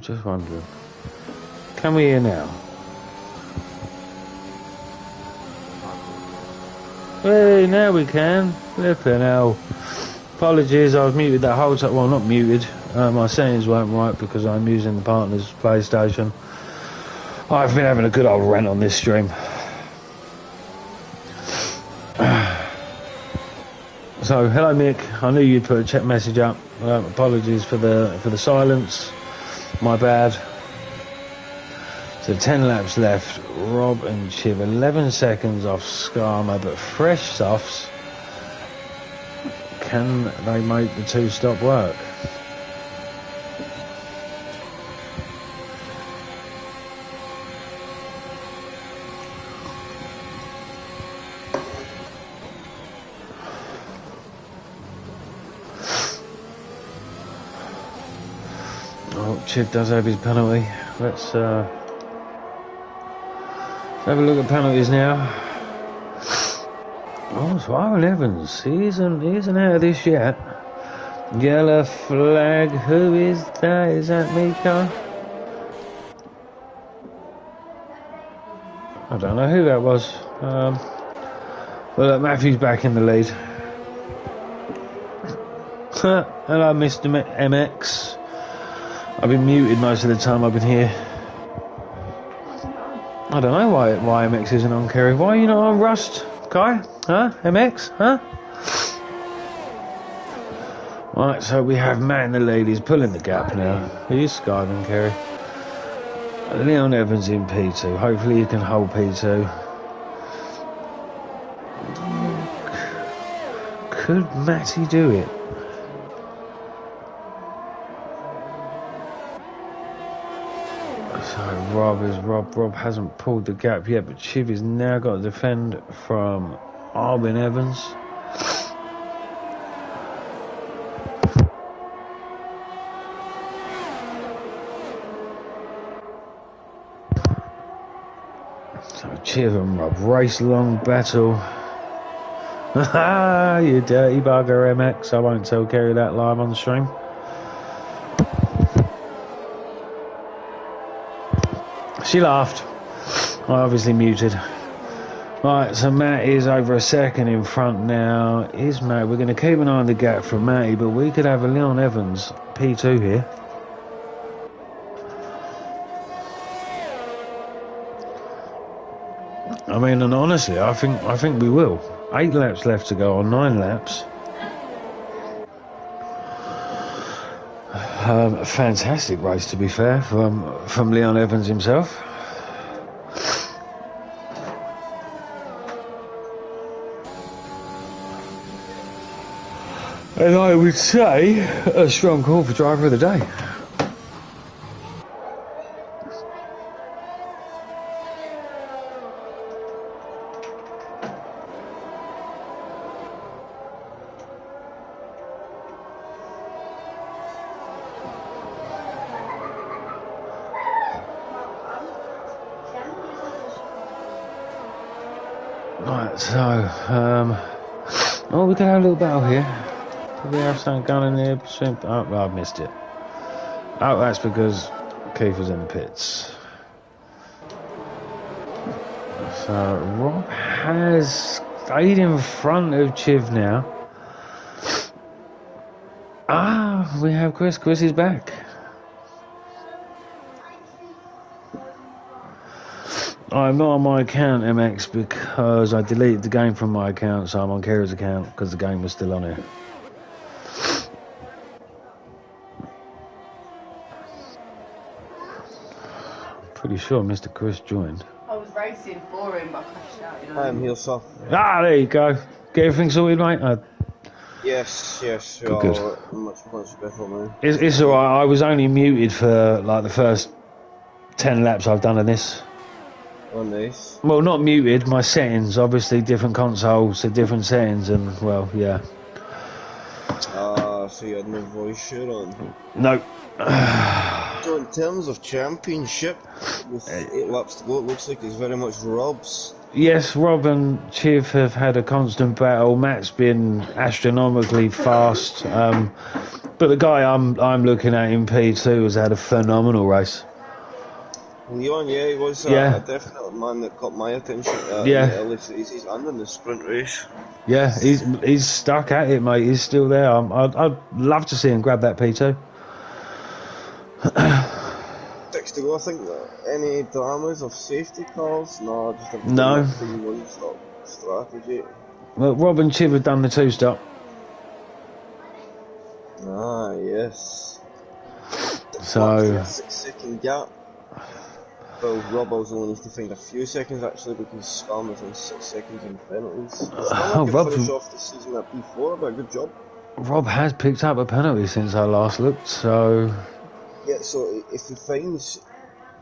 I'm just wondering. Can we hear now? Hey, now we can. Flipping hell. Apologies, I was muted that whole time. Well, not muted. My settings weren't right because I'm using the partner's PlayStation. I've been having a good old rant on this stream. So, hello Mick. I knew you'd put a chat message up. Apologies for the silence. My bad. So 10 laps left. Rob and Chiv 11 seconds off Skarma, but fresh softs. Can they make the two-stop work? Oh, Chiv does have his penalty. Let's have a look at penalties now. Oh, it's Aaron Evans. He isn't out of this yet. Yellow flag. Who is that? Is that Mika? I don't know who that was. Well, Matthew's back in the lead. Hello, Mr. MX. I've been muted most of the time I've been here. I don't know why MX isn't on Kerry. Why are you not on Rust, Kai? Huh? MX? Huh? Right, so we have Matt in the lead. He's pulling the gap now. He's skiving Kerry. Leon Evans in P2. Hopefully he can hold P2. Could Matty do it? Rob hasn't pulled the gap yet, but Chiv has now got to defend from Arvin Evans. So Chiv and Rob race long battle. Haha, you dirty bugger, MX. I won't tell Kerry that live on the stream. She laughed. I obviously muted. Right, so Matt is over a second in front now. Is Matt? We're going to keep an eye on the gap from Matty, but we could have a Leon Evans P2 here. I mean, and honestly, I think we will. 8 laps left to go on 9 laps. A fantastic race, to be fair, from Leon Evans himself. And I would say a strong call for driver of the day. Right, so, oh, we can have a little battle here. Do we have something going in here? Oh, I missed it. Oh, that's because Keith was in the pits. So, Rob has stayed in front of Chiv now. Ah, we have Chris. Chris is back. I'm not on my account, MX, because I deleted the game from my account, so I'm on Kerry's account because the game was still on here. Pretty sure Mr. Chris joined. I was racing for him, but I crashed out. You know? I'm here, sir. Ah, there you go. Get everything sorted, mate? Yes. Good. Much better, man. It's alright. I was only muted for like the first 10 laps I've done of this. Oh, nice. Well, not muted. My settings, obviously, different consoles, so different settings, and well, yeah. So you had no voice share on? No. So in terms of championship, with 8 laps to go, it looks like it's very much Rob's. yes, Rob and Chiv have had a constant battle. Matt's been astronomically fast, but the guy I'm looking at in P2 has had a phenomenal race. Leon, yeah, he was Yeah. a definite man that caught my attention Yeah. in the early phases and in the sprint race. Yeah, he's stuck at it, mate. He's still there. I'd love to see him grab that P2. 6 to go, I think. Any dramas of safety cars? No, just a No. clean one-stop strategy. Well, Rob and Chiv have done the two-stop. Ah, yes. So, A 6-second gap. Well, Rob only needs to find a few seconds actually because Skarma's on 6 seconds in penalties. Skarma could Rob- finish off the season at P4, but a good job. Rob has picked up a penalty since I last looked, so... Yeah, so if he finds,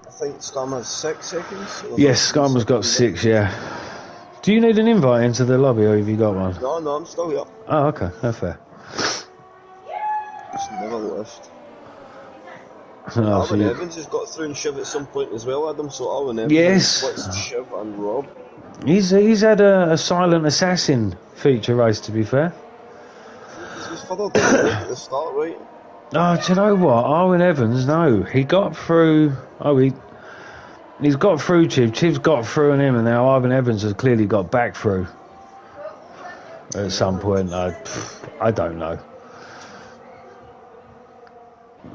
I think Skarma has 6 seconds. Yes, Skarma's got 6, yeah. Do you need an invite into the lobby, or have you got one? No, I'm still here. Oh, okay, that's fair. Just never left. Oh, so Alvin you- Evans has got through and Shiv at some point as well, Adam, so Alvin Evans Yes. splits Shiv and Rob. he's had a silent assassin feature race, to be fair. He's further down at the start, right? Oh, do you know what? Owen Evans, no. He got through... He's got through Chiv. Chiv's got through on him, and now Ivan Evans has clearly got back through. At some point, I don't know.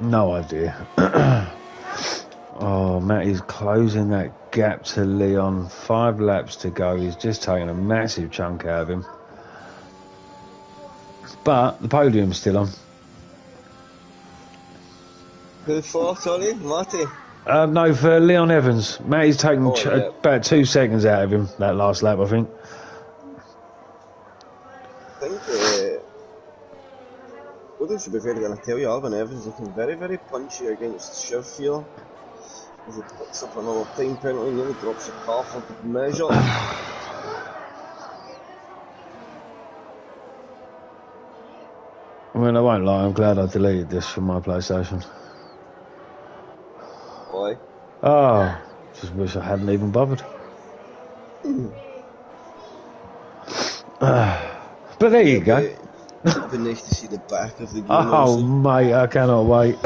No idea. Oh, Matt is closing that gap to Leon. 5 laps to go. He's just taking a massive chunk out of him. But the podium's still on. Who for, sorry? Matty? No, for Leon Evans. Matty's taken Oh, yeah. about 2 seconds out of him that last lap, I think. I think, Woodland should be very going to tell you, Alvin Evans looking very, very punchy against Shiv here. As he picks up another time penalty, nearly drops the car for good measure. I mean, I won't lie, I'm glad I deleted this from my PlayStation. Why? Oh, just wish I hadn't even bothered. But there you go. It'd be nice to see the back of the game. Oh, also. mate, I cannot wait.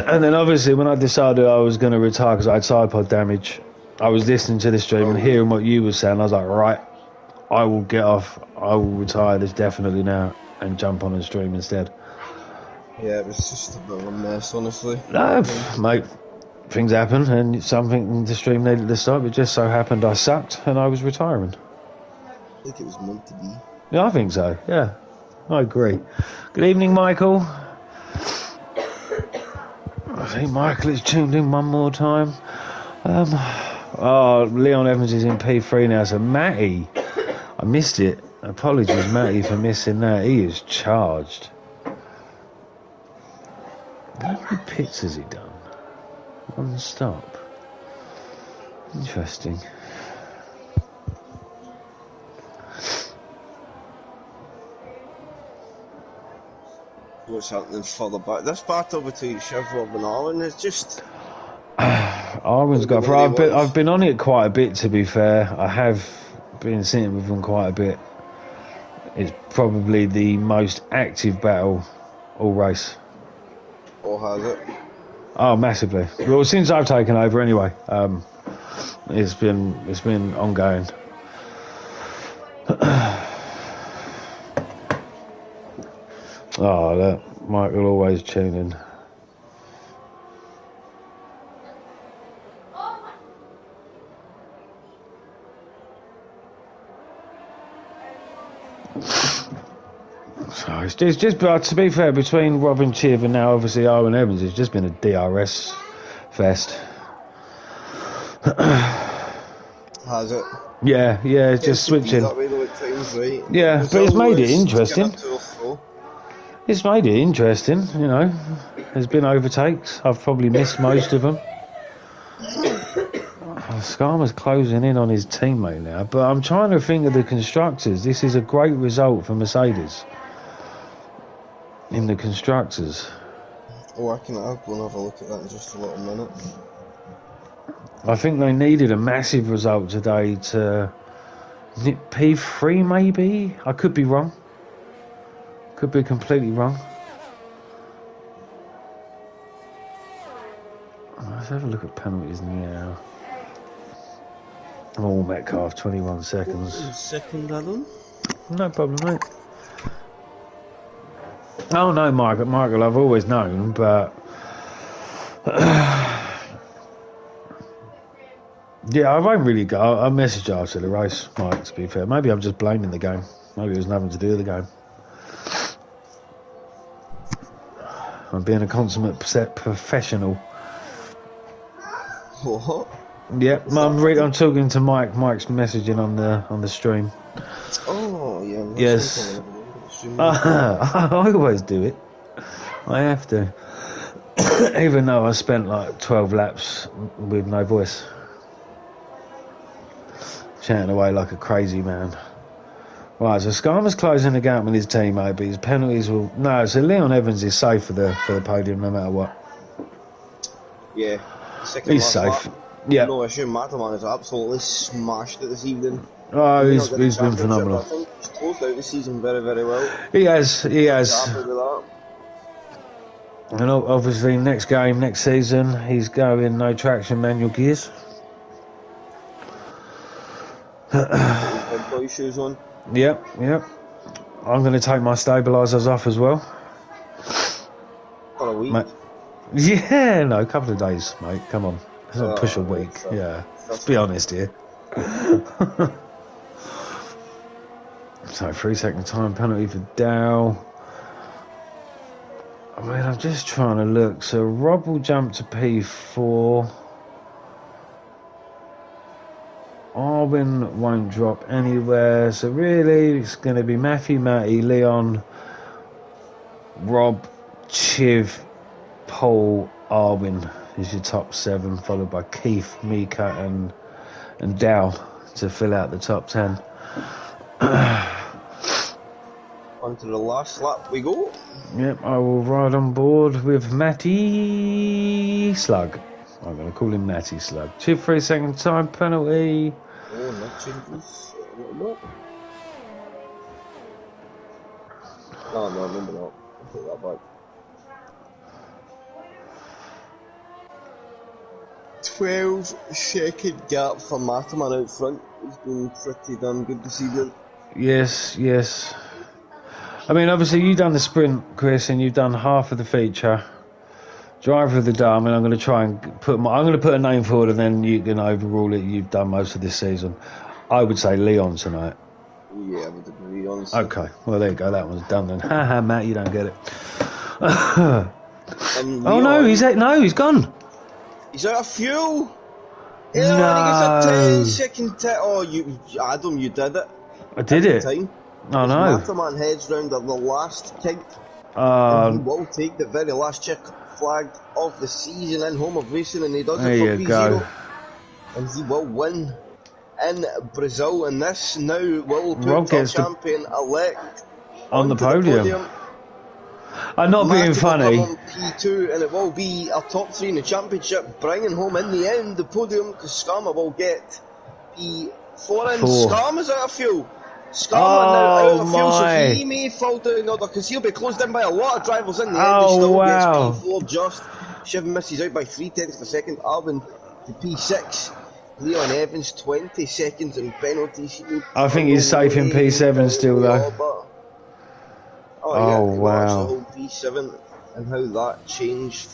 And then obviously when I decided I was going to retire because I had side pod damage, I was listening to the stream and hearing what you were saying. I was like, right, I will get off. I will retire this definitely now and jump on and stream instead. Yeah, it was just a bit of a mess, honestly. No, mate, things happen and something in the stream needed to stop. It just so happened I sucked and I was retiring. I think it was meant to be. Yeah, I think so, yeah. I agree. Good evening, Michael. I think Michael is tuned in one more time. Leon Evans is in P3 now, so Matty, I missed it. Apologies, Matty, for missing that. He is charged. How many pits has he done? One stop. Interesting. What's happening further back? This battle between Shiv, Rob and Arwen is just... Arwen's got for. I've been on it quite a bit, to be fair. I have been sitting with them quite a bit. It's probably the most active battle all race. Or has it? Oh, massively. Well, since I've taken over, anyway. It's been ongoing. Oh, look, Michael always tuning. So it's just but to be fair, between Rob and Chiv and now obviously Owen Evans, it's just been a DRS fest. Has it? Yeah, it's just switching. That way though at times, right? Yeah, Because but it's made it always interesting. get a 2 or 4. It's made it interesting, you know. There's been overtakes. I've probably missed most of them. Skarma's closing in on his teammate now, but I'm trying to think of the constructors. This is a great result for Mercedes in the constructors. Oh, I'll go and have a look at that in just a little minute. I think they needed a massive result today to... Is it P3 maybe? I could be wrong. Could be completely wrong. Let's have a look at penalties now. Oh, Metcalf, 21 seconds. Second, Adam. No problem, mate. Oh no, Michael, I've always known, but... yeah, I won't really go. I'll message after the race, Mike, to be fair. Maybe I'm just blaming the game. Maybe it was nothing to do with the game. I'm being a consummate professional. What? Yeah, I'm talking to Mike. Mike's messaging on the stream. Oh, yeah. Yes. I always do it. I have to. Even though I spent like 12 laps with no voice. Chatting away like a crazy man. Right, so Skarma's closing the gap with his teammate, but his penalties will... No, so Leon Evans is safe for the podium no matter what. Yeah. Second He's last safe. lap. Yeah. No issue. Mataman has absolutely smashed it this evening. Oh, He he's not got the been phenomenal. I think he's closed out the season very, very well. He has. Happy with that. And obviously next game, next season, he's going no traction manual gears. Big boy shoes on. Yep. I'm going to take my stabilisers off as well. For a week. Mate. Yeah, no, a couple of days, mate. Come on. Let's not push a week. So Yeah. Let's be honest here. So 3 second time penalty for Dow. I mean, I'm just trying to look. So Rob will jump to P4. Arwin won't drop anywhere. So really, it's going to be Matthew, Matty, Leon, Rob, Chiv, Paul, Arwin is your top 7, followed by Keith, Mika, and Dow to fill out the top 10. On to the last lap we go. Yep, I will ride on board with Matty Slug. I'm going to call him Matty Slug. 2-3 second time penalty. Oh, that changes a little bit. No, remember not. I'll take that back. 12-second gap for Mataman out front. He's been pretty damn good this evening. Yes. I mean, obviously, you've done the sprint, Chris, and you've done half of the feature. Driver of the day. I mean, I'm going to try and I'm going to put a name forward, and then you can overrule it. You've done most of this season. I would say Leon tonight. Yeah, I would agree, honestly. Okay, well, there you go. That one's done then. Haha, Matt, you don't get it. Leon, Oh, no, he's gone. He's out of fuel. No. He gets a 10-second Adam, you did it. I did it. Time. Oh, no. Mataman heads round at the last kick. And he will take the very last check flag of the season in home of racing, and he does There it for you P0. go. And he will win in Brazil, and this now will put Rob top gets the- champion-elect On the onto podium. I'm not being Matty will funny. come on P2, and it will be a top 3 in the championship, bringing home in the end the podium, because Skarma will get P4 in. 4. Skarma's out of fuel. Skarma now out of fuel, my. so he may fall down in order, because he'll be closed in by a lot of drivers in the end. Oh, He still wow. gets P4 just. Shiv misses out by 3/10 of a second. Arvin to P6. Leon Evans 20 seconds in penalties. I think he's safe in P7 still, though. Oh, wow. The whole P7 and how that changed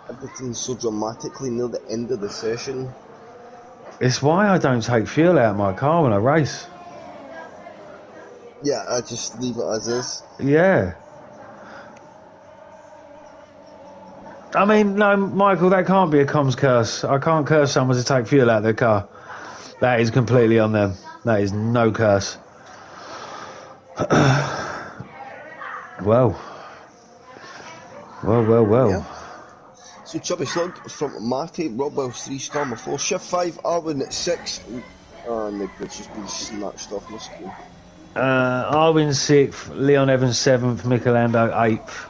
everything so dramatically near the end of the session. It's why I don't take fuel out of my car when I race. Yeah, I just leave it as is. Yeah. I mean, no, Michael, that can't be a comms curse. I can't curse someone to take fuel out of their car. That is completely on them. That is no curse. Well. Yeah. So Chubby Slug from Matty, Rob Wells 3, Skarma 4, Shift 5, Arwin at 6. And it's just been snatched off my screen. Arwin 6th, Leon Evans 7th, Michelando 8th.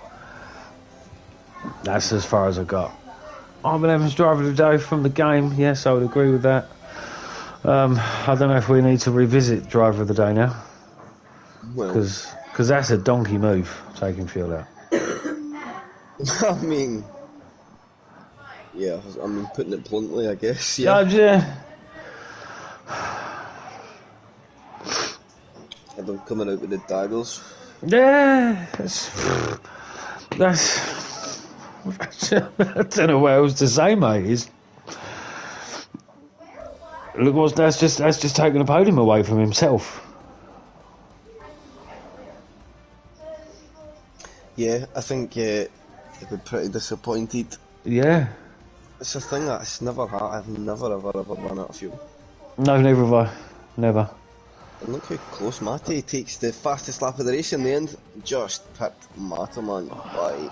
That's as far as I got. Ivan Evans driver of the day from the game. Yes, I would agree with that. I don't know if we need to revisit driver of the day now, Well, because that's a donkey move, taking Field out. I mean, yeah, I mean, putting it bluntly, I guess, yeah. Yeah. And them coming out with the daggers. Yeah, that's I don't know what else to say, mate. Look, that's just taking the podium away from himself. Yeah, I think he'd be pretty disappointed. Yeah. It's a thing that's never had. I've never ever run out of fuel. No, never have I. Never. And look how close Matty takes the fastest lap of the race in the end. Just pipped Matterman by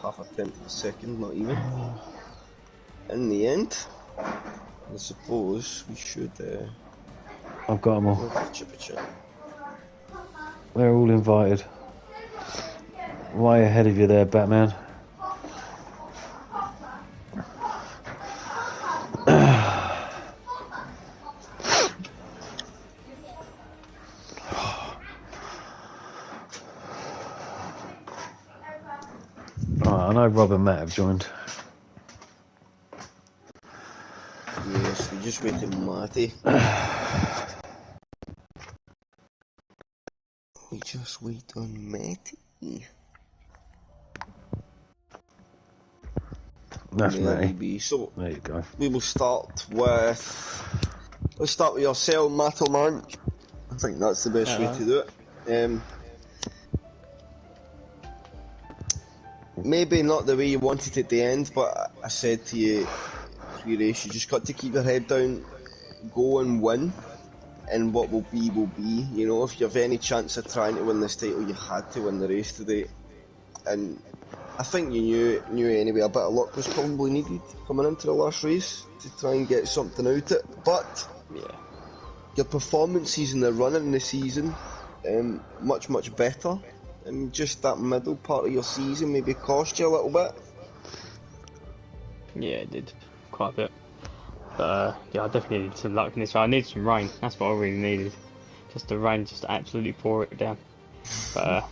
half a tenth of a second, not even. In the end, I suppose we should. I've got them all. Chip a chip. They're all invited. Way ahead of you there, Batman. I know Rob and Matt have joined. Yes, we just waited Matty. We just wait on Matty. That's Matty. Be. So There you go. we will start with. Let's start with yourself, Matterman. I think that's the best way to do it. Maybe not the way you wanted it at the end, but I said to you pre-race, you just got to keep your head down, go and win, and what will be will be. You know, if you have any chance of trying to win this title, you had to win the race today. And I think you knew anyway, a bit of luck was probably needed coming into the last race to try and get something out of it. But Yeah. your performances in the running in the season, much better. And just that middle part of your season maybe cost you a little bit. Yeah, it did. Quite a bit. But yeah, I definitely needed some luck in this. I needed some rain. That's what I really needed. Just the rain, just to absolutely pour it down. But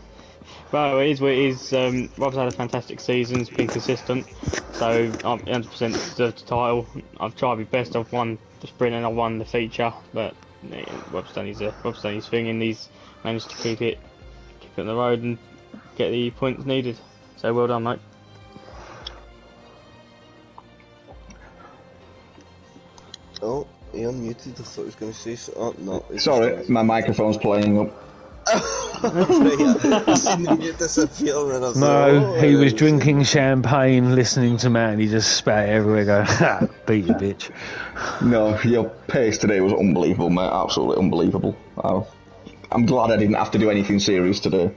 well, it is what it is. Rob's had a fantastic season. It's been consistent. So I'm 100% deserved the title. I've tried my best. I've won the sprint and I won the feature. But yeah, Rob's done his thing, and he's managed to keep it on the road and get the points needed. So well done, mate. Oh, he unmuted. I thought he was going to say so. Oh, no. Sorry, my microphone's playing up. I seen him disappear and I thought, No, he was it's- drinking champagne, listening to Matt, and he just spat everywhere. Go, ha, beat you, bitch. No, your pace today was unbelievable, mate. Absolutely unbelievable. I'm glad I didn't have to do anything serious today.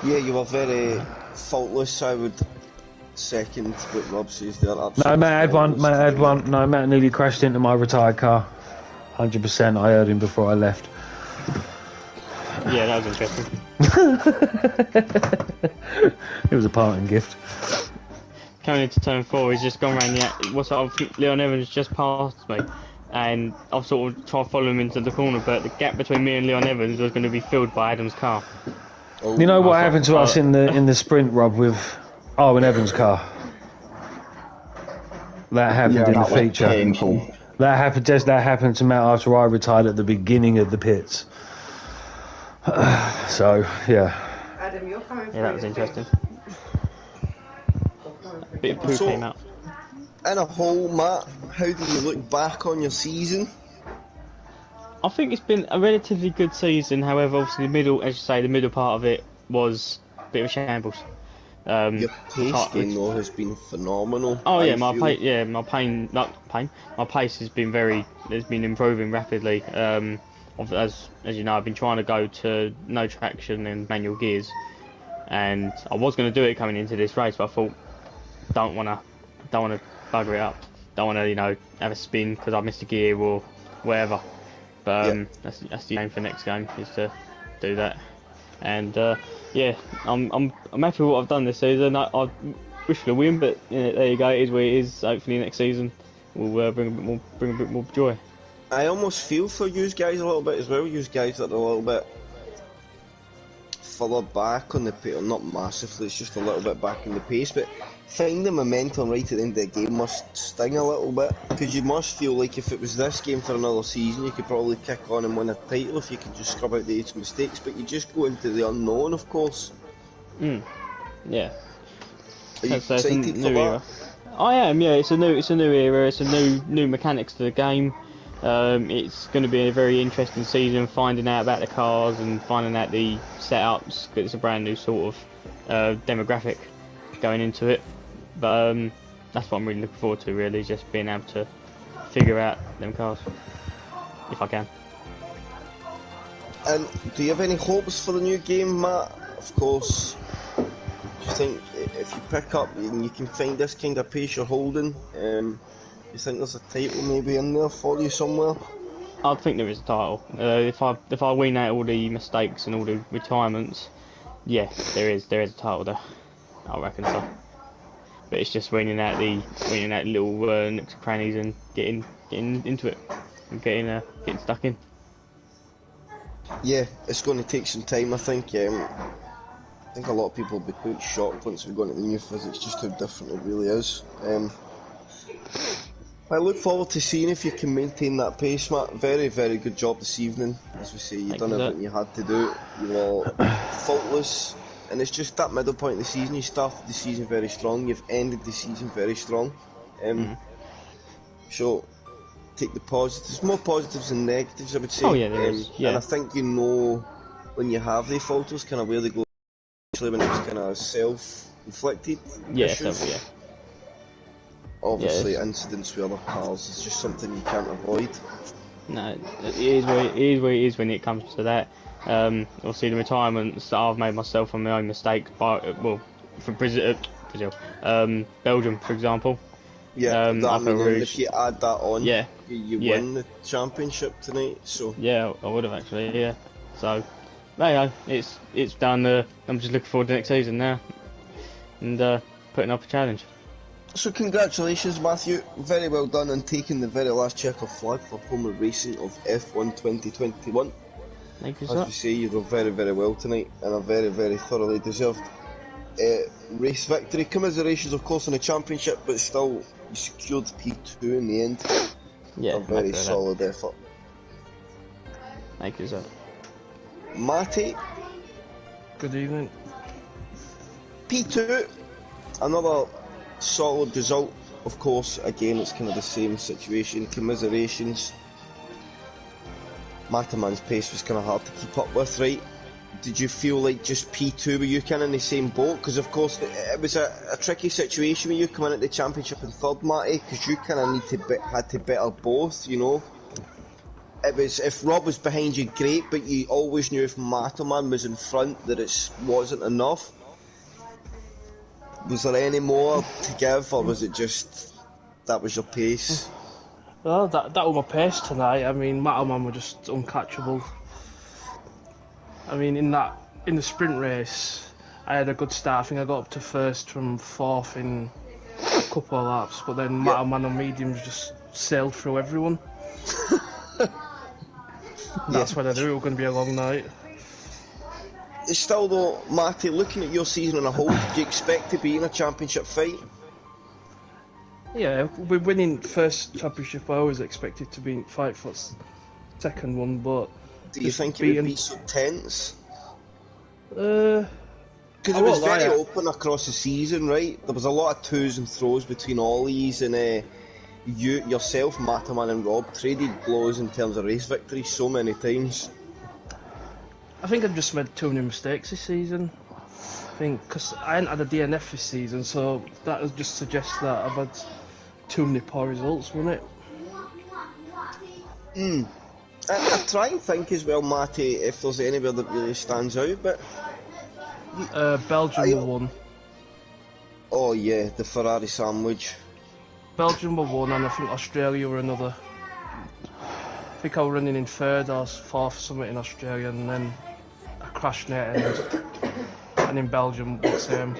Yeah, you were very faultless, I would second what Rob says there. No, Absolutely Matt had one. faultless Matt had today. one. No, Matt nearly crashed into my retired car. 100%. I heard him before I left. Yeah, that was interesting. It was a parting gift. Coming into turn 4, he's just gone round Leon Evans just passed me, and I've sort of tried to follow him into the corner, but the gap between me and Leon Evans was going to be filled by Adam's car. Oh, You know what I happened to thought- us in the sprint, Rob, with Owen Evans' car? That happened in the that was feature. painful. That happened to Matt after I retired at the beginning of the pits. So yeah. Adam, you're coming Yeah, that was interesting. A bit of poo So- came out. In a whole, Matt, how do you look back on your season? I think it's been a relatively good season. However, obviously the middle, as you say, the middle part of it was a bit of a shambles. Your pace Can't- gain though has been phenomenal. Oh yeah, I my feel. my pace has been improving rapidly. As you know, I've been trying to go to no traction and manual gears, and I was going to do it coming into this race, but I thought don't want to bugger it up, don't want to have a spin because I missed a gear or whatever. But that's the aim for next game, is to do that. And yeah, I'm happy with what I've done this season. wish for the win, but there you go. It is what it is. Hopefully next season will bring a bit more joy. I almost feel for you guys a little bit as well. You guys that are a little bit further back on the pace, not massively, it's just a little bit back in the pace, but find the momentum right at the end of the game must sting a little bit, because you must feel like if it was this game for another season, you could probably kick on and win a title if you could just scrub out the 8 mistakes, but you just go into the unknown, of course. Yeah. Are you excited for that? Era. I am, yeah. It's a new era. It's a new mechanics to the game. It's going to be a very interesting season, finding out about the cars and finding out the setups. Because it's a brand new sort of demographic going into it. But that's what I'm really looking forward to. Really, just being able to figure out them cars, if I can. And do you have any hopes for the new game, Matt? Of course. Do you think if you pick up and you can find this kind of pace you're holding, you think there's a title maybe in there for you somewhere? I think there is a title. If I win out all the mistakes and all the retirements, yeah, there is a title there. I reckon so. But it's just winning out little nooks and crannies and getting into it and getting stuck in. Yeah, it's going to take some time. I think a lot of people will be quite shocked once we go into the new physics, just how different it really is. I look forward to seeing if you can maintain that pace, Matt. Very, very good job this evening. As we say, you've done everything you had to do. You were faultless. And it's just that middle point of the season. You started the season very strong. You've ended the season very strong. So, take the positives. More positives than negatives, I would say. Oh, yeah, there is. Yeah. And I think you know when you have the falters, kind of where they go. Especially when it's kind of self-inflicted issues. Yeah. Obviously, incidents with other cars is just something you can't avoid. No, it is what it is when it comes to that. Obviously, the retirements that I've made myself on my own mistakes, for Brazil, Belgium, for example. Yeah, if you add that on, you win the championship tonight. So yeah, I would have actually. Yeah, so there you go. It's done. I'm just looking forward to next season now, and putting up a challenge. So congratulations, Matthew. Very well done on taking the very last checker flag for Homer Racing of F1 2021. Thank you, As sir. you say, you did very, very well tonight, and a very, very thoroughly deserved race victory. Commiserations, of course, in the championship, but still you secured P2 in the end. Yeah, a very solid effort. Thank you, sir. Matty. Good evening. P2, another solid result. Of course, again, it's kind of the same situation. Commiserations. Mataman's pace was kind of hard to keep up with, right? Did you feel like just P2, were you kind of in the same boat? Because of course it was a tricky situation with you coming into the championship in third, Matty, because you kind of had to better both, you know. It was, if Rob was behind you, great, but you always knew if Mataman was in front that it wasn't enough. Was there any more to give, or was it just that was your pace? Well, that was my pace tonight. I mean, Mataman were just uncatchable. I mean, in the sprint race, I had a good start. I think I got up to first from fourth in a couple of laps, but then Mataman on mediums just sailed through everyone. That's when I knew it was going to be a long night. Still though, Matty, looking at your season on a whole, do you expect to be in a championship fight? Yeah, we're winning first championship. I always expected to be in fight for second one, but do you think it would be so tense? Because it was very open across the season, right? There was a lot of twos and throws between Ollies, and yourself, Mataman and Rob traded blows in terms of race victories so many times. I think I've just made too many mistakes this season. I think because I hadn't had a DNF this season, so that just suggests that I've had too many poor results, wouldn't it? I try and think as well, Matty, if there's anywhere that really stands out, but Belgium were one. Oh yeah, the Ferrari sandwich. Belgium were one, and I think Australia were another. I think I was running in third or fourth, something in Australia, and then I crashed net end. And in Belgium, the same.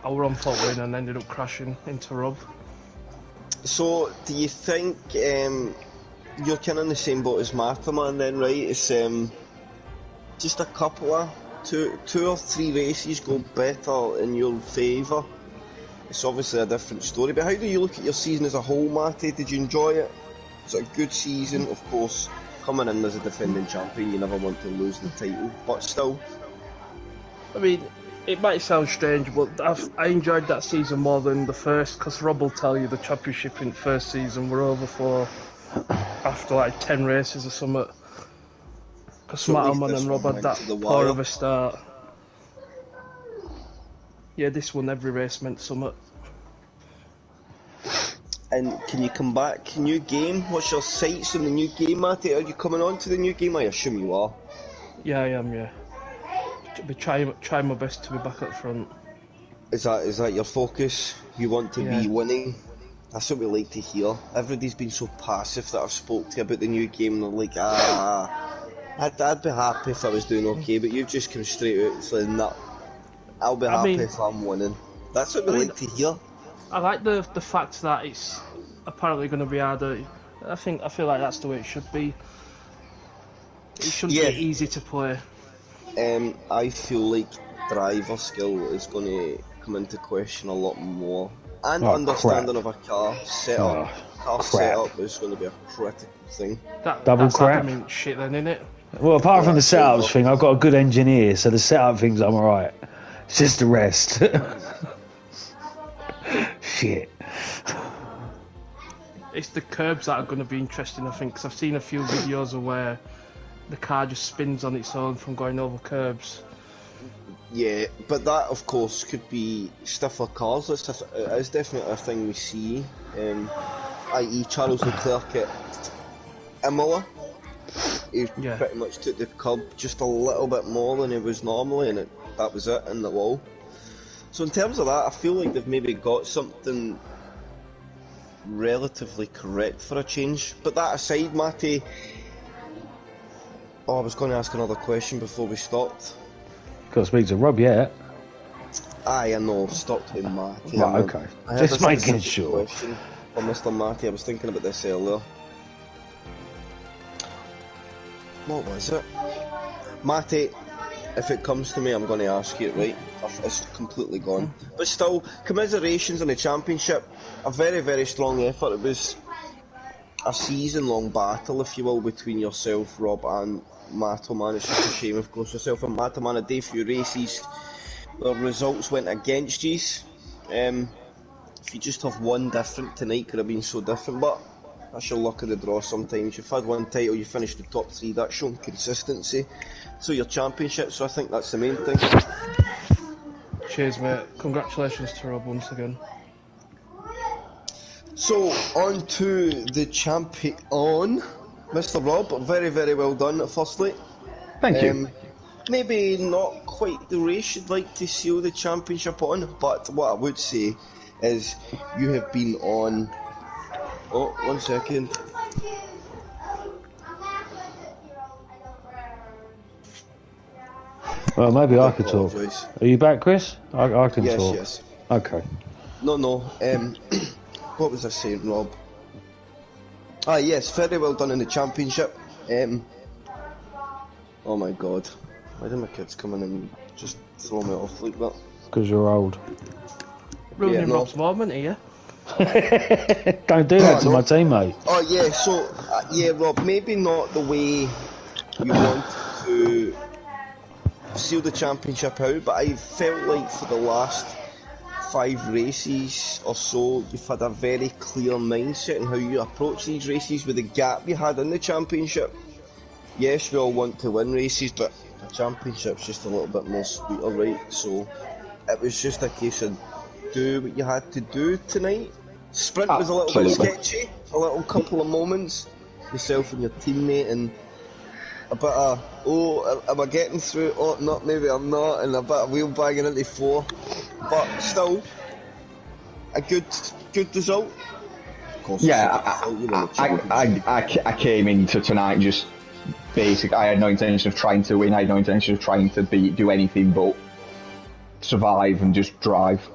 I were on foot win and ended up crashing into Rob. So, do you think you're kind of in the same boat as Mataman then, right? It's just a couple of two or three races go better in your favour. It's obviously a different story, but how do you look at your season as a whole, Matty? Did you enjoy it? Was it a good season? Of course, coming in as a defending champion, you never want to lose the title, but still. I mean, it might sound strange, but I enjoyed that season more than the first, because Rob will tell you the championship in the first season were over for after like 10 races or something. Because So at least Matterman this and Rob one had went that to the poor wire. of a start. Yeah, this one, every race meant something. And can you come back? New game? What's your sights on the new game, Matty? Are you coming on to the new game? I assume you are. Yeah, I am, yeah. Be trying my best to be back up front. Is that your focus? You want to Yeah. be winning? That's what we like to hear. Everybody's been so passive that I've spoke to about the new game, and they're like, I'd be happy if I was doing okay, but you've just come straight out saying that I'll be happy if I'm winning. That's what we like to hear. I like the fact that it's apparently going to be harder. I feel like that's the way it should be. It shouldn't Yeah. be easy to play. I feel like driver skill is going to come into question a lot more, and Oh, understanding crap. of a car setup. Oh, Car crap. setup is going to be a critical thing. Double That's crap. adamant shit then, innit? Well, apart from the Yeah, setups over. thing, I've got a good engineer, so the setup things I'm alright. It's just the rest. Shit. It's the curbs that are going to be interesting, I think, because I've seen a few videos of where the car just spins on its own from going over curbs. Yeah, but that of course could be stiffer cars. It is definitely a thing we see. I.e. Charles Leclerc at Imola. He Yeah. pretty much took the curb just a little bit more than he was normally, and that was it in the wall. So in terms of that, I feel like they've maybe got something relatively correct for a change. But that aside, Matty, I was going to ask another question before we stopped. Got to speak to Rob yet. Aye, I know, stopped with Matty. Right, okay. I had Just a making specific sure. question for Mr. Matty. I was thinking about this earlier. What was it? Matty, if it comes to me, I'm going to ask you it, right? It's completely gone. But still, commiserations in the championship. A very, very strong effort. It was a season-long battle, if you will, between yourself, Rob, and Mataman. It's just a shame, of course, yourself and Mataman had a few races. The results went against you. If you just have one different tonight, could have been so different, but that's your luck of the draw sometimes. You've had one title, you finished the top three, that's shown consistency. So your championship, so I think that's the main thing. Cheers, mate. Congratulations to Rob once again. So, on to the champion, Mr. Rob. Very, very well done, firstly. Thank you. Maybe not quite the race you'd like to seal the championship on, but what I would say is you have been on... Oh, 1 second. Well, maybe I could talk. Apologise. Are you back, Chris? I can Yes, talk. yes. Okay. No. What was I saying, Rob? Yes, very well done in the championship. Oh my god. Why do my kids come in and just throw me off like that? Because you're old. Ruining no. Rob's moment here. Don't do that to no. my teammate. Oh yeah, so Rob, maybe not the way you want to seal the championship out, but I felt like for the last 5 races or so, you've had a very clear mindset in how you approach these races with the gap you had in the championship. Yes, we all want to win races, but the championship's just a little bit more sweeter, right? So it was just a case of do what you had to do tonight. Sprint was a little bit Absolutely. sketchy, a little couple of moments, yourself and your teammate, and a bit of, oh, am I getting through? Oh, not, maybe I'm not, and a bit of wheel bagging into 4. But still, a good result. Of course, Yeah, you won the championship. I came into tonight just basic. I had no intention of trying to win. I had no intention of trying to do anything but survive and just drive.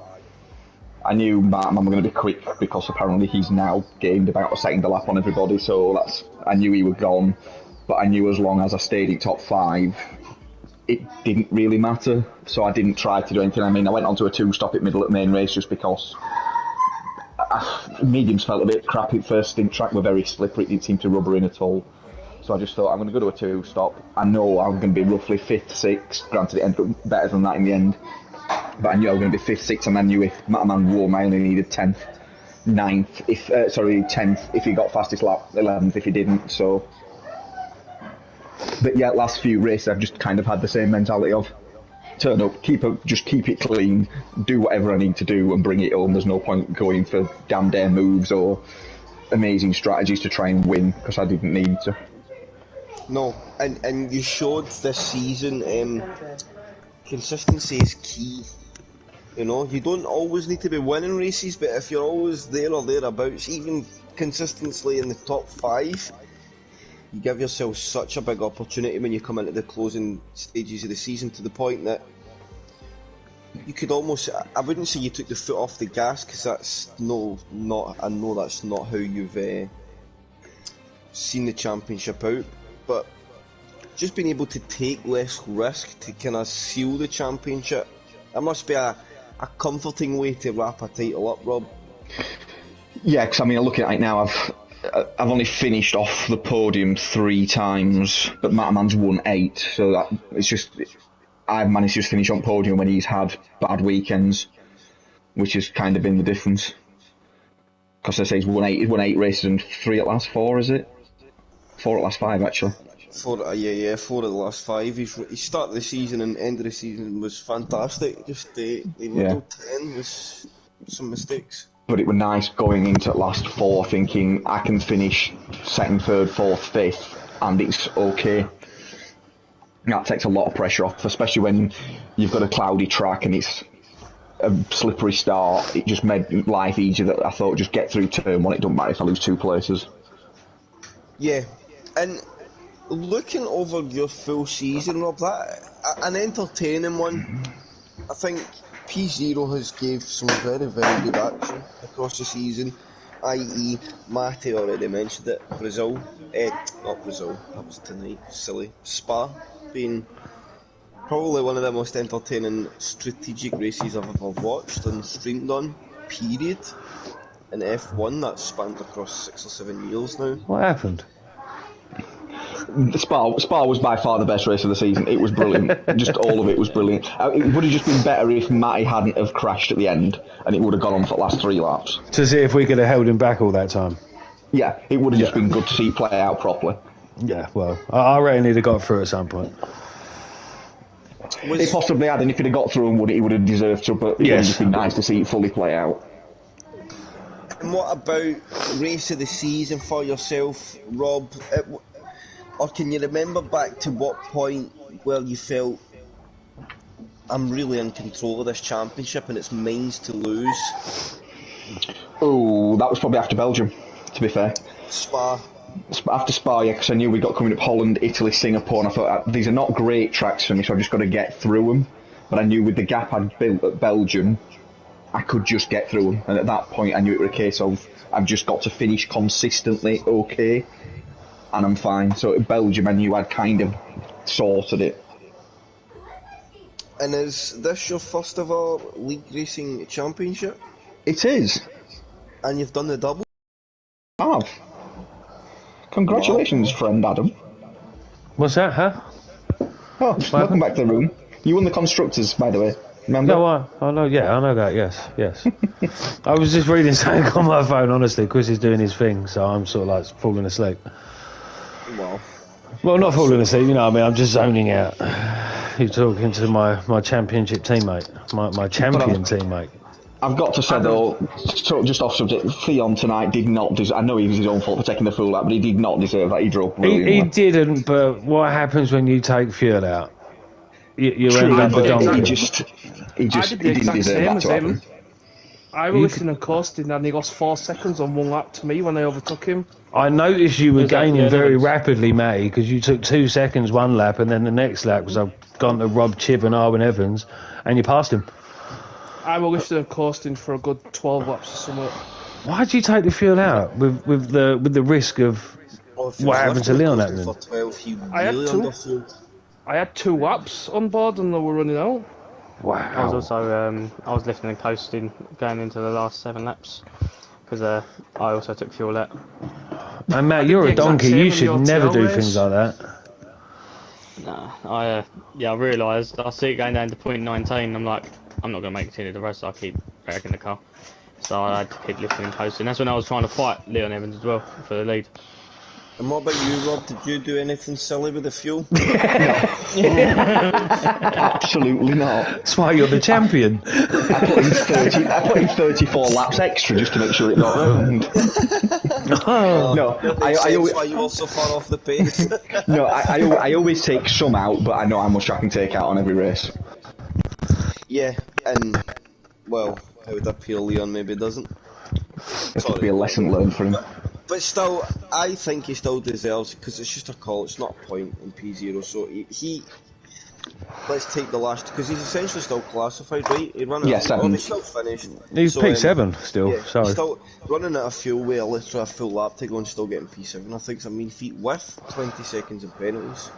I knew Martin were going to be quick because apparently he's now gained about a second a lap on everybody, so I knew he was gone. But I knew as long as I stayed in top 5, it didn't really matter. So I didn't try to do anything. I mean, I went on to a 2-stop at middle at main race just because mediums felt a bit crap at first. Stint track were very slippery, it didn't seem to rubber in at all. So I just thought, I'm going to go to a 2-stop. I know I'm going to be roughly 5th, 6th. Granted, it ended up better than that in the end. But I knew I was going to be 5th, 6th, and I knew if Mataman won, I only needed 10th, 9th, 10th if he got fastest lap, 11th if he didn't, so... But yeah, last few races I've just kind of had the same mentality of turn up, just keep it clean, do whatever I need to do and bring it home. There's no point going for damn dare moves or amazing strategies to try and win, because I didn't need to. No, and you showed this season consistency is key. You know, you don't always need to be winning races, but if you're always there or thereabouts, even consistently in the top 5, you give yourself such a big opportunity when you come into the closing stages of the season, to the point that you could almost, I wouldn't say you took the foot off the gas, because that's I know that's not how you've seen the championship out, but just being able to take less risk to kind of seal the championship, that must be a comforting way to wrap a title up, Rob. Yeah, because I mean, looking at it now, I've only finished off the podium 3 times, but Mataman's won 8, so that it's just I've managed to just finish on podium when he's had bad weekends, which has kind of been the difference. Because I say he's won 8 races and 3 at last 4, is it? 4 at last 5 actually. 4 of the last 5. He started the season and end of the season was fantastic. Just the middle 10 was some mistakes. But it was nice going into last 4 thinking I can finish 2nd, 3rd, 4th, 5th and it's okay. That takes a lot of pressure off, especially when you've got a cloudy track and it's a slippery start. It just made life easier. That I thought, just get through turn 1, it doesn't matter if I lose 2 places. Yeah, and looking over your full season, Rob, that an entertaining one. I think P0 has gave some very, very good action across the season, i.e. Matty already mentioned it, Brazil, not Brazil, that was tonight, silly, Spa, being probably one of the most entertaining strategic races I've ever watched and streamed on, period. In F1 that's spanned across 6 or 7 years now. What happened? Spa was by far the best race of the season. It was brilliant. Just all of it was brilliant. It would have just been better if Matty hadn't have crashed at the end and it would have gone on for the last 3 laps. To see if we could have held him back all that time. Yeah, it would have just been good to see it play out properly. Yeah, well, I reckon he'd have got through at some point. It possibly had, and if he'd have got through and he would have deserved to, but it would have just been nice to see it fully play out. And what about race of the season for yourself, Rob? Or can you remember back to what point where you felt, I'm really in control of this championship and it's mine to lose? Oh, that was probably after Belgium, to be fair. Spa. After Spa, yeah, because I knew we got coming up Holland, Italy, Singapore, and I thought, these are not great tracks for me, so I've just got to get through them. But I knew with the gap I'd built at Belgium, I could just get through them. And at that point, I knew it was a case of, I've just got to finish consistently okay, and I'm fine. So at Belgium, I knew I'd kind of sorted it. And is this your first ever league racing championship? It is. And you've done the double? I have. Congratulations, friend Adam. What's that, huh? Oh, welcome back to the room. You won the constructors, by the way. Remember? No, I know. Yeah, I know that. Yes. I was just reading something on my phone. Honestly, Chris is doing his thing, so I'm sort of like falling asleep. Well, not falling asleep. You know what I mean? I'm just zoning out. You're talking to my championship teammate, my champion teammate. I've got to say though, just off subject, Theon tonight did not deserve. I know he was his own fault for taking the fuel out, but he did not deserve that. He drove brilliantly. He didn't. But what happens when you take fuel out? You end up a donkey. He didn't deserve that to happen. I was listening and coasting, and he lost 4 seconds on 1 lap to me when I overtook him. I noticed you were gaining very rapidly, Matty, because you took 2 seconds 1 lap, and then the next lap was I've gone to Rob Chibb and Arwin Evans, and you passed him. I will lifting and coasting for a good 12 laps or something. Why'd you take the fuel out with the risk of Well, if he what was happened to lifting Leon and happening? coasting for 12, he I had really two. underfueled. I had 2 laps on board and they were running out. I was Wow. also I was lifting and coasting going into the last 7 laps because I also took fuel out. And Matt, did you're the a exact donkey. same You in should the never hotel do race. things like that. Nah, I realised I see it going down to point 19. I'm like, I'm not gonna make it to the rest, so I keep dragging the car. So I had to keep lifting and coasting. That's when I was trying to fight Leon Evans as well for the lead. And what about you, Rob? Did you do anything silly with the fuel? Absolutely not. That's why you're the champion. I put in 34 laps extra just to make sure it got round. No, That I makes sense always, why you were so far off the pace. no, I always take some out, but I know how much I can take out on every race. Yeah, and, well, how would that appeal Leon? Maybe it doesn't. It could be a lesson learned for him. But still, I think he still deserves it, because it's just a call, it's not a point in P0, so he let's take the last, because he's essentially still classified, right? He ran out Yeah, of fuel, 7th. he's still finished. He's So, P7 still, Yeah, so he's still running out of fuel with literally a full lap to go and still getting P7. I think it's a mean feat with 20 seconds of penalties.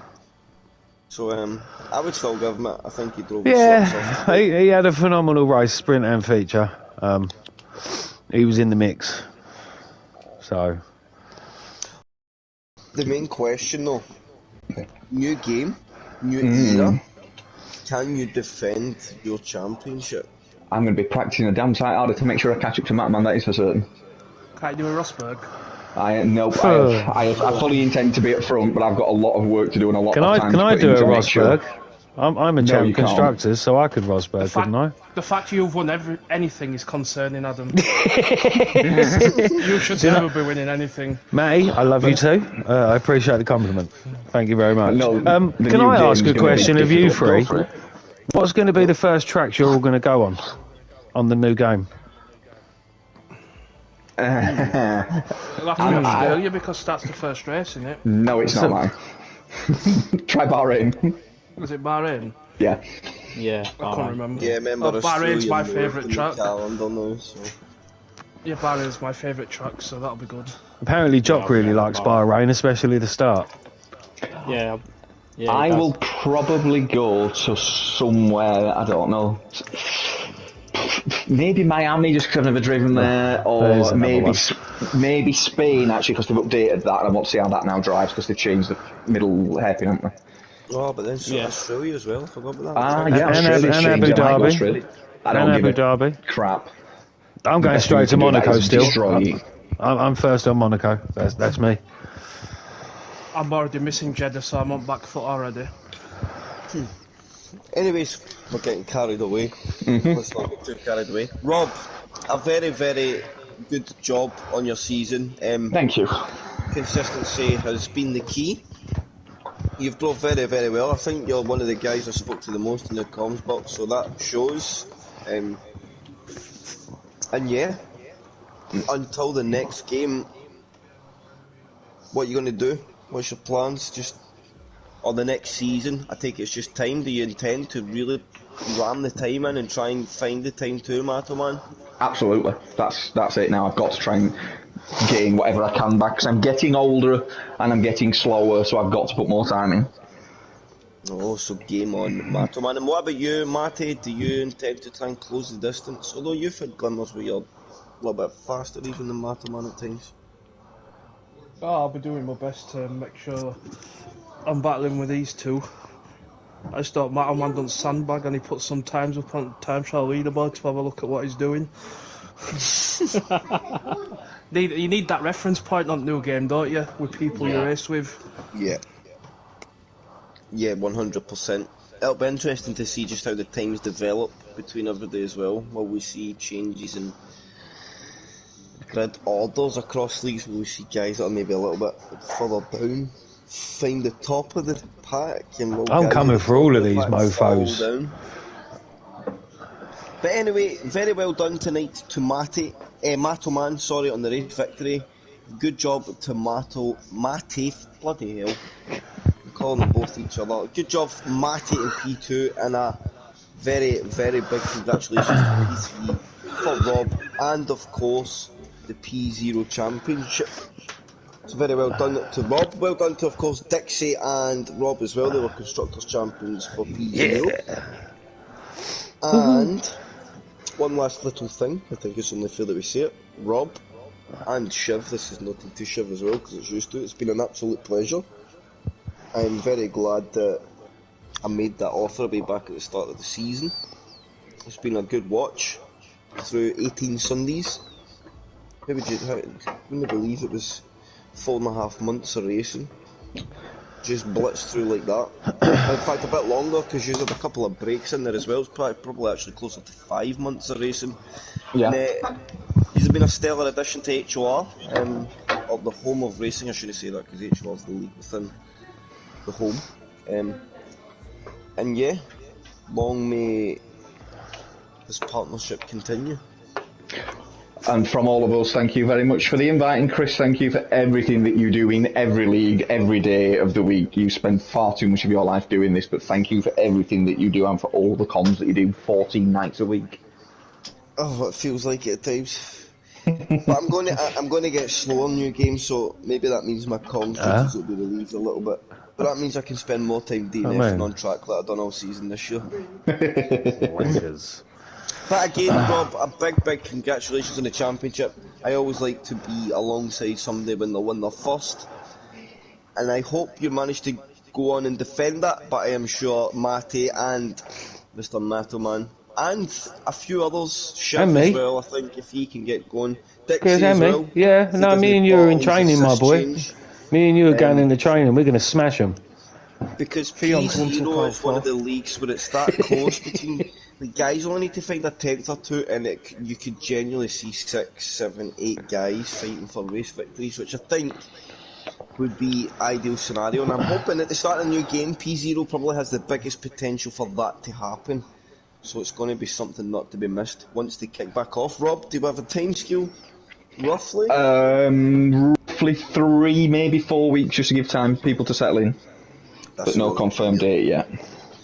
So I would still give him it. I think he drove his socks off. yeah, he had a phenomenal race, sprint and feature. He was in the mix. So The main question though, new game, new era, can you defend your championship? I'm going to be practicing a damn sight harder to make sure I catch up to Matt, man, that is for certain. Can't you do a Rosberg? I fully intend to be up front, but I've got a lot of work to do and a lot can of I time can to I put do in a to make sure. Rosberg? I'm a No, champ you can't. constructor, so I could Rosberg, couldn't I? The fact you've won anything is concerning, Adam. You should never be winning anything. Matty, I love you too. I appreciate the compliment. Thank you very much. No, the Can new I ask game's a gonna be question of you difficult, three? go for it. What's going to be the first tracks you're all going to go on the new game? It'll have to be Australia because that's the first race, isn't it? No, it's not mine. Try Bahrain. Was it Bahrain? Yeah. Yeah, I can't remember. Yeah, remember Oh, Bahrain's Australia my more favourite than the track. calendar now, so. Yeah, Bahrain's my favourite track, so that'll be good. Apparently, Jock Yeah, really yeah, likes Bahrain, especially the start. Yeah. I will probably go to somewhere, I don't know. Maybe Miami, just because I've never driven there, There's or another maybe one. maybe Spain, actually, because they've updated that, and I want to see how that now drives, because they've changed the middle hairpin, haven't they? Oh, but then so Yeah. Australia as well, I forgot about that. Ah, And- yeah, and Australia's Abu changed, I might go Dhabi. Australia. I don't And give Abu a Dhabi. crap. I'm going Best straight to thing you can do Monaco is still. destroy you. I'm first on Monaco. That's me. I'm already missing Jeddah, so I'm on back foot already. Anyways, we're getting carried away. Let's not get too carried away. Rob, a very, very good job on your season. Thank you. Consistency has been the key. You've drove very, very well. I think you're one of the guys I spoke to the most in the comms box, so that shows. And yeah, until the next game, what are you going to do? What's your plans? Or the next season? I take it's just time. Do you intend to really ram the time in and try and find the time too, Matoman? Absolutely. That's it now. I've got to try and gain whatever I can back, because I'm getting older and I'm getting slower, so I've got to put more time in. Oh, so game on, Matoman. And what about you, Matty? Do you intend to try and close the distance? Although you've had glimmers where you're a little bit faster even than Matoman at times. Oh, I'll be doing my best to make sure I'm battling with these two. I just thought Matterman done sandbag and he put some times up on time trial leaderboard to have a look at what he's doing. You need that reference point on new game, don't you? With people you race with. Yeah. Yeah, 100%. It'll be interesting to see just how the times develop between everybody as well. Will we see changes in grid orders across leagues? Will we see guys that are maybe a little bit further down find the top of the pack? And will I'm guys coming at the for top all of of the these pack fall mofos. down? But anyway, very well done tonight to Matty. Matoman, sorry, on the race victory. Good job to Matty, bloody hell. I'm calling them both each other. Good job, Matty in P2, and a very, very big congratulations to P3 for Rob, and of course the P0 Championship. So very well done to Rob. Well done to, of course, Dixie and Rob as well. They were Constructors Champions for P0. And one last little thing, I think it's only fair that we say it. Rob and Shiv, this is nothing to Shiv as well, because it's used to. It's been an absolute pleasure. I'm very glad that I made that offer way back at the start of the season. It's been a good watch through 18 Sundays. How would you believe it was 4.5 months of racing? Just blitzed through like that. In fact, a bit longer, because you had a couple of breaks in there as well. It's probably actually closer to 5 months of racing. Yeah. And, he's been a stellar addition to HOR, or the home of racing. I shouldn't say that, because HOR is the league within the home. And yeah, long may this partnership continue. And from all of us, thank you very much for the invite, and Chris, thank you for everything that you do in every league, every day of the week. You spend far too much of your life doing this, but thank you for everything that you do and for all the comms that you do 14 nights a week. Oh, it feels like it at times. But I'm going to get slower on new games, so maybe that means my comms duties will be relieved a little bit. But that means I can spend more time DNFing on track like I've done all season this year. Wankers. But again, Rob, a big congratulations on the championship. I always like to be alongside somebody when they win their first. And I hope you manage to go on and defend that, but I am sure Matty and Mr. Mattoman and a few others, Shiv And me. as well, I think, if he can get going. Dixie as and me. well. Yeah, no, me and you are in training, my boy. Change. Me and you are going into training. We're going to smash them. Because Fion's P0 is one Qualifier. of the leagues where it's that close between the guys. Only need to find a 10th or two, and you could genuinely see 6, 7, 8 guys fighting for race victories, which I think would be ideal scenario. And I'm hoping at the start of the new game, P0 probably has the biggest potential for that to happen. So it's going to be something not to be missed once they kick back off. Rob, do you have a time scale, roughly? Roughly 3, maybe 4 weeks, just to give time for people to settle in. That's But no confirmed date yet.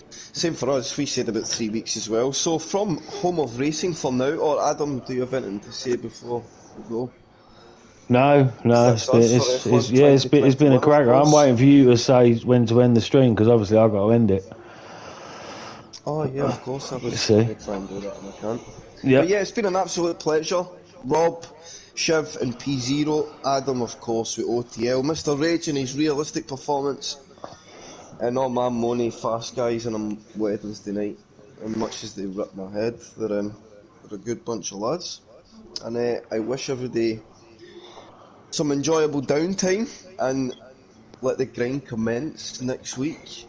Same for us, we said about 3 weeks as well. So from Home of Racing for now, or Adam, do you have anything to say before we go? No, That's us for F1 it's been a 2021, cracker. of I'm course. waiting for you to say when to end the stream, because obviously I've got to end it. Oh yeah, of course, I was See? going to try and do that and I can't. Yeah. But yeah, it's been an absolute pleasure. Rob, Shiv and P0, Adam of course with OTL, Mr. Rage and his realistic performance, and all my money fast guys on a Wednesday night. And much as they rip my head, they're a good bunch of lads. And I wish everybody some enjoyable downtime, and let the grind commence next week.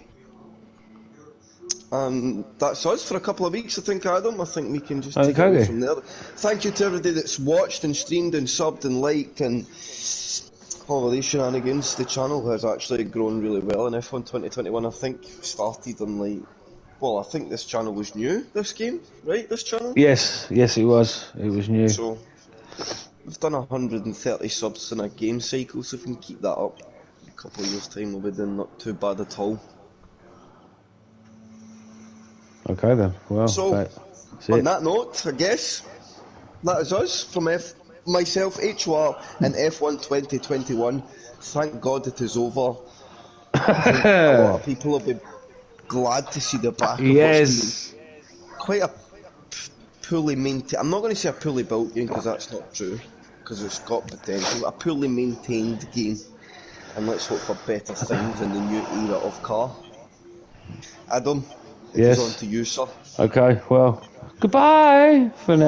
And that's us for a couple of weeks, I think, Adam. I think we can just take it away from there. Thank you to everybody that's watched and streamed and subbed and liked and all of these shenanigans. The channel has actually grown really well in F1 2021. I think started on I think this channel was new, this game, right? This channel? Yes, it was. It was new. So we've done 130 subs in a game cycle, so if we can keep that up, in a couple of years' time we'll be doing not too bad at all. Okay then. Well, So, that's on it. that note, I guess that is us from myself, HOR, and F1 2021. Thank God it is over. I think a lot of people will be glad to see the back of what's Yes. been quite a poorly maintained. I'm not going to say a poorly built game because that's not true, because it's got potential. A poorly maintained game, and let's hope for better things in the new era of car. Adam, it is Yes. on to you, sir. Okay. Well, goodbye for now.